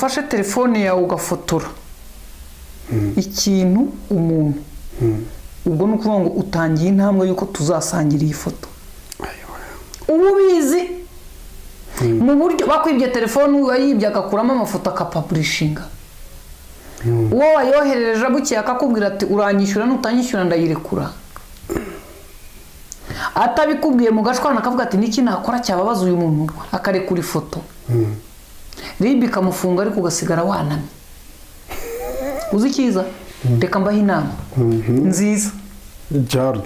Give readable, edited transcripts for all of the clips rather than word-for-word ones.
fashe telefone yawe ugafotora ikintu umuntu ubwo no kuvuga ngo utangiye intambwe yuko tuzasangira iyi foto ububizi mu buryo bakwibye telefone wayibye agakuramo amafoto akapublishinga uwo wayoherereje bukiye akakubwira ati uranyishyura nutanyishyura ndayirekura atabikubwiye mu gashwana akavuga ati niki nakora cyababaza uyu muntu akarekura ifoto ribi kamufunga ariko ugasigara wanamye uzi kiza reka mbaho inama nziza Jared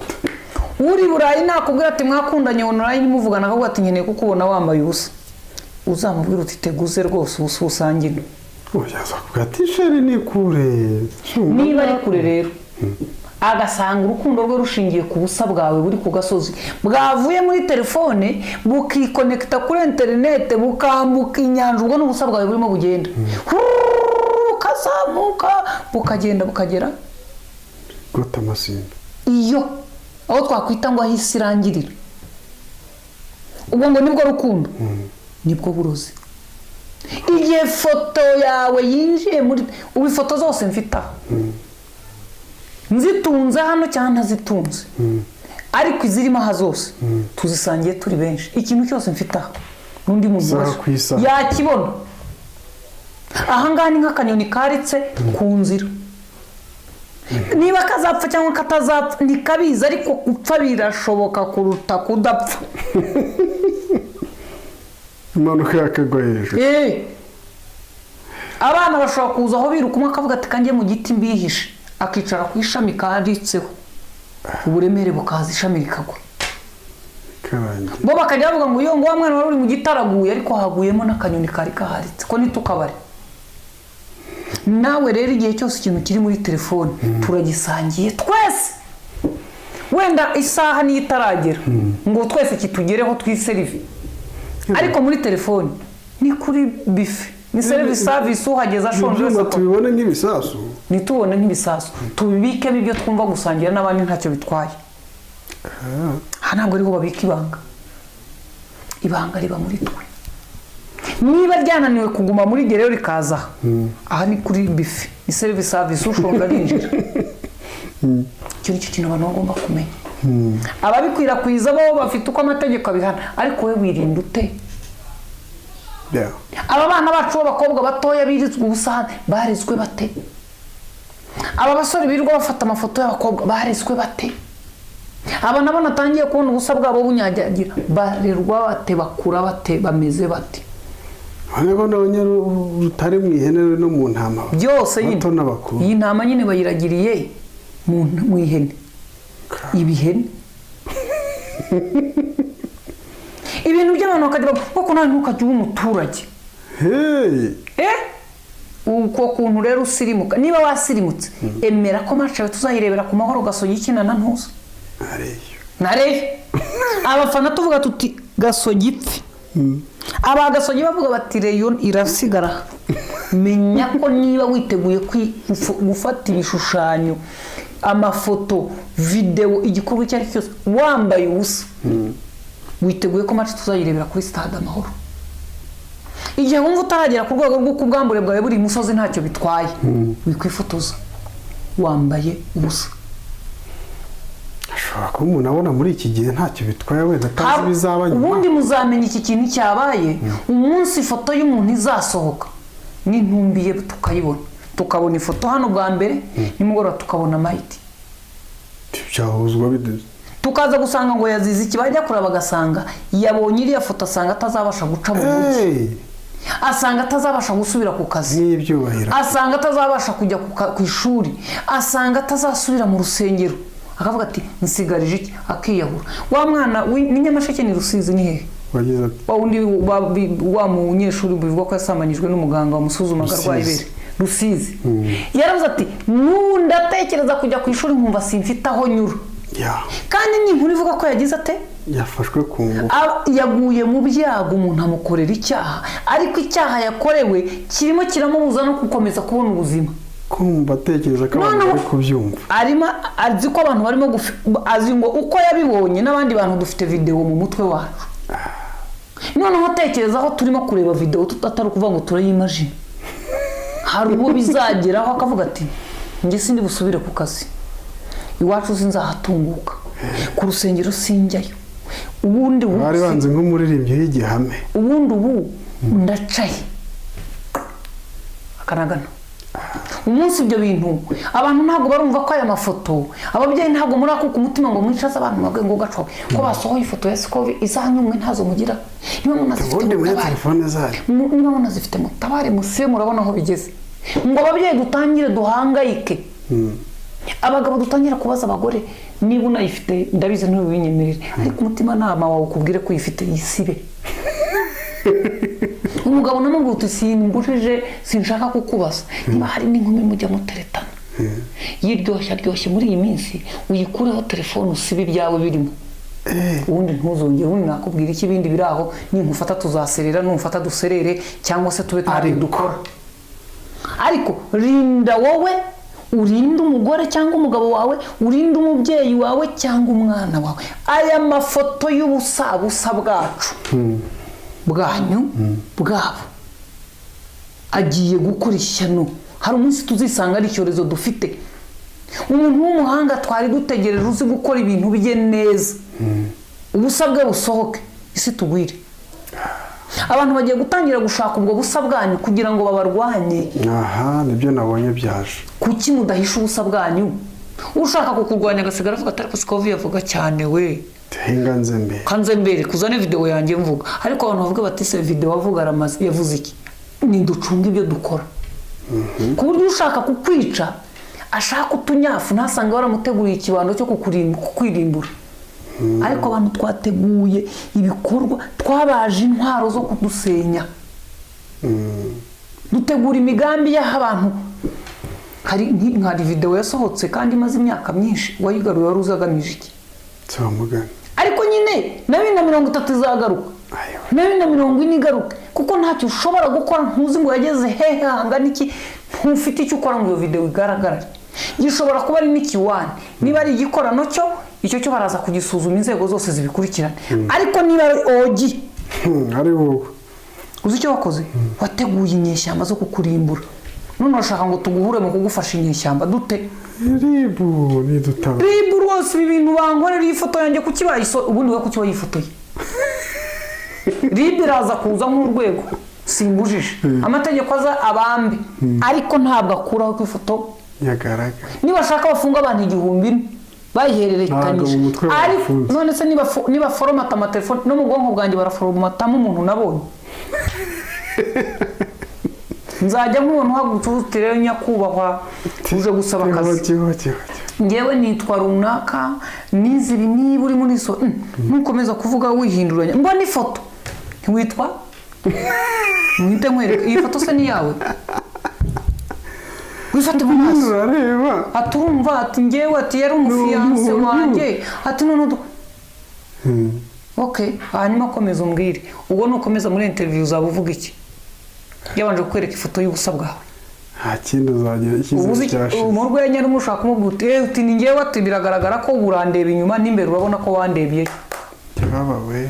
uri burayi nakubwira ati mwakundanye online muvugana akavuga ati nkeneye kukubona wambaye ubusa uzamubwira uti teguze rwose ubusa usangino oyaza kugati sheri ni kure niba ari kure rero agasanga urukundo rwe rushingiye ku busa bwawe buri ku gasozi bwavuye muri telefone bukikonekta kuri internet bukambuka inyanja ubwo n'ubusa bwawe burimo bugenda kazamuka bukagenda bukagera gota masinda iyo aho twakwita ngo ahise irangirira ubwo ngo nibwo rukundo nibwo burozi igihe foto yawe yinjiye muri ubu ifoto zose mfita nzitunze hano cyangwa ntazitunze ariko izirimo aha zose tuzisangiye turi benshi ikintu cyose mfita n'undi muntu wese yakibona ahangaha ni nk'akanyoni karitse ku nzira niba kazapfa cyangwa katazapfa ntikabizi ariko gupfa birashoboka kuruta kudapfa impanuka yakagwa hejuru abana bashobora kuza aho biruka umwe akavuga ati kanjye mu giti mbihishe akicara ku ishami karitseho uburemere bukaza ishami rikagwa bo bakajya bavuga ngo iyo ngo wa mwana wari uri mu giti araguye ariko haguyemo n'akanyoni kari kaharitse ko nitukabare nawe rero igihe cyose ikintu kiri muri telefone turagisangiye twese wenda isaha niyo itaragera ngo twese kitugereho twiserive ariko muri telefone ni kuri bife ni service uhageza ashonje wese tubibone nk'ibisasu nitubone nk'ibisasu tubibikemo ibyo twumva gusangira n'abandi ntacyo bitwaye ntabwo ariho babika ibanga riba muri twe niba ryananiwe kuguma muri gerero rikaza aha ni kuri bife ni service ushonga rinjira icyo nicyo kintu abantu bagomba kumenya ababikwirakwiza bo bafite uko amategeko abihana ariko we wirinda ute aba bana bacu b'abakobwa batoya birizwe ubusa barizwe bate aba basore birirwa bafata amafoto y'abakobwa barizwe bate aba nabo natangiye kubona ubusa bwabo bunyagira barerwa bate bakura bate bameze bate ariko nabonye rutari mu ihene no mu ntama byose nyine iyi ntama nyine bayiragiriye mu ihene ibihene ibintu by'abantu bakajya kuko nawe ntukajya umuturage uko kuntu rero usirimuka niba wasirimutse emera ko macawe tuzayirebera ku mahoro gasogi ikina na ntuza nareyo abafana tuvuga tuti gasogi ipfi aba gasogi bavuga bati reyo irasigara menya ko niba witeguye gufata ibishushanyo amafoto video igikorwa icyo ari cyose wambaye ubusa witeguye ko match tuzayirebera kuri stade amahoro igihe wumva utaragera ku rwego rwo kubwambure bwawe buri musozi ntacyo bitwaye wikwifotoza wambaye ubusa ashobora kuba umuntu abona muri iki gihe ntacyo bitwaye wenda atazi bizaba nyuma ubundi muzamenya iki kintu cyabaye umunsi ifoto y'umuntu izasohoka n'intumbiye tukayibona tukabona ifoto hano bwa mbere nimugoroba tukabona mahiti byahuzwa bideze tukaza gusanga ngo yazize iki bajya kuraba bagasanga yabonye iriya foto asanga atazabasha guca mu mujyi asanga atazabasha gusubira ku kazi n'ibyubahiro asanga atazabasha kujya ku ishuri asanga atazasubira mu rusengero akavuga ati nsigarije iki akiyahura wa mwana ni Nyamasheke ni Rusizi ni hehe wagize ati undi wa munyeshuri bivuga ko yasamanyijwe n'umuganga wamusuzumaga arwaye ibere Rusizi yaravuze ati ndatekereza kujya ku ishuri nkumva simfite aho nyura kandi ni inkuru ivuga ko yagize ate yafashwe ku ngufu yaguye mu byago umuntu amukorera icyaha ariko icyaha yakorewe kirimo kiramubuza no gukomeza kubona ubuzima kumva atekereza ko abantu bari kubyumva arimo azi ko abantu barimo azi ngo uko yabibonye n'abandi bantu dufite video mu mutwe wacu noneho tekereza aho turimo kureba video tutatari kuvuga ngo turayimagine hari uwo bizageraho akavuga ati njye sindi busubire ku kazi, iwacu sinzahatunguka, ku rusengero sinjyayo, ubundi bari banze nk'umuririmbyi y'igihame, ubundi ubu ndacaye akanagana. Umunsi ibyo bintu abantu ntabwo barumva ko aya mafoto, ababyeyi ntabwo muri ako ku mutima ngo mwicaze abantu mwabwe ngo gacowe ko basohoye ifoto ya Sikovi izanyumwe ntazo mugira, niba munazifite muri telefone zayo, niba munazifite mutabare musibe murabona aho bigeze, ngo ababyeyi dutangire duhangayike, abagabo dutangira kubaza abagore niba unayifite ndabizi ntubinyemerere, ariko umutima nama wawe ukubwire ko uyifite yisibe. Umugabo namubwira uti simbujije sinshaka kukubaza, niba hari n'inkumi mujya muteretana yiryoshye muri iyi minsi uyikureho telefone usibe ibyawe birimo, ubundi ntuzongere, ubundi nakubwira iki ibindi biraho, ninkufata tuzaserera numfata duserere cyangwa se tube tari dukora. Ariko rinda wowe, urinde umugore cyangwa umugabo wawe, urinde umubyeyi wawe cyangwa umwana wawe aya mafoto y'ubusabusa bwacu bwanyu bwabo agiye gukora ishyano. Hari umunsi tuzisanga ari icyorezo dufite, umuntu w'umuhanga twari dutegereje uzi gukora ibintu bye neza, ubusa bwe busohoke, isi tugwire. Abantu bagiye gutangira gushaka ubwo busa bwanyu kugira ngo babarwanye. Aha nibyo nabonye byaje. Kuki mudahisha ubusa bwanyu? Ushaka kukurwanya agasigara avuga atari ko Sikovi yavuga cyane we, kanze mbere kuzane video yanjye mvuga, ariko abantu bavuga bati se video wavuga aramaze yavuze iki? Ni ducunga ibyo dukora. Ku buryo ushaka kukwica ashaka utunyafu ntasanga waramuteguriye ikibando cyo kukwirimbura. Ariko abantu twateguye ibikorwa, twabaje intwaro zo kudusenya, dutegura imigambi y'abantu. Hari video yasohotse kandi imaze imyaka myinshi, wayigaruye wari uzagamije iki? Cyamugana. Ariko nyine na 2030 izagaruka, na 2040 igaruka, kuko ntacyo ushobora gukora ntuzi ngo yageze hehe hangana iki, ntufite icyo ukora ngo iyo video igaragara. Gishobora kuba ari n'ikiwani, niba ari igikorano cyo icyo cyo baraza kugisuzuma inzego zose zibikurikirana. Ariko niba ogi ari wowe uzi icyo wakoze, wateguye inyeshyamba zo kukurimbura, none urashaka ngo tuguhure mu kugufasha inyeshyamba dute? Ribu ni dutaba Ribu rwose ibintu bankorera ifoto yanjye kukibayiso, ubundi we kuki wayifotoye? Ribu iraza kuza nk'urwego simbujije, amategeko aza abambe, ariko ntabwo akuraho ku ifoto yagaragara. Niba shaka bafunga abantu 1000 bayihererekanyije, ariko none se niba foromata amatelefone no mu bwonko bwanjye baraforomatamo umuntu nabonye. Nzajya nk'umuntu uhagutse rero nyakubahwa uje gusaba akazi, ngewe nitwa runaka nizibi niba uri muri so ntukomeza kuvuga wihinduranya ngo ni foto ntiwitwa mwite nkwereka iyi foto se ni yawe wifate mu maso urareba aturumva ati ngewe ati yari umufiyanse wanjye ati none okay hanyuma komeza umbwire ubwo nukomeza muri interview uzaba uvuga iki? Yabanje kwereka ifoto y'ubusa bwawe, nta kindi uzagira ikize cyashize. Umurwenya n'umushaka kumubwira uti ni ngewe ati biragaragara ko urandeba inyuma n'imbere urabona ko wandebye. Baba we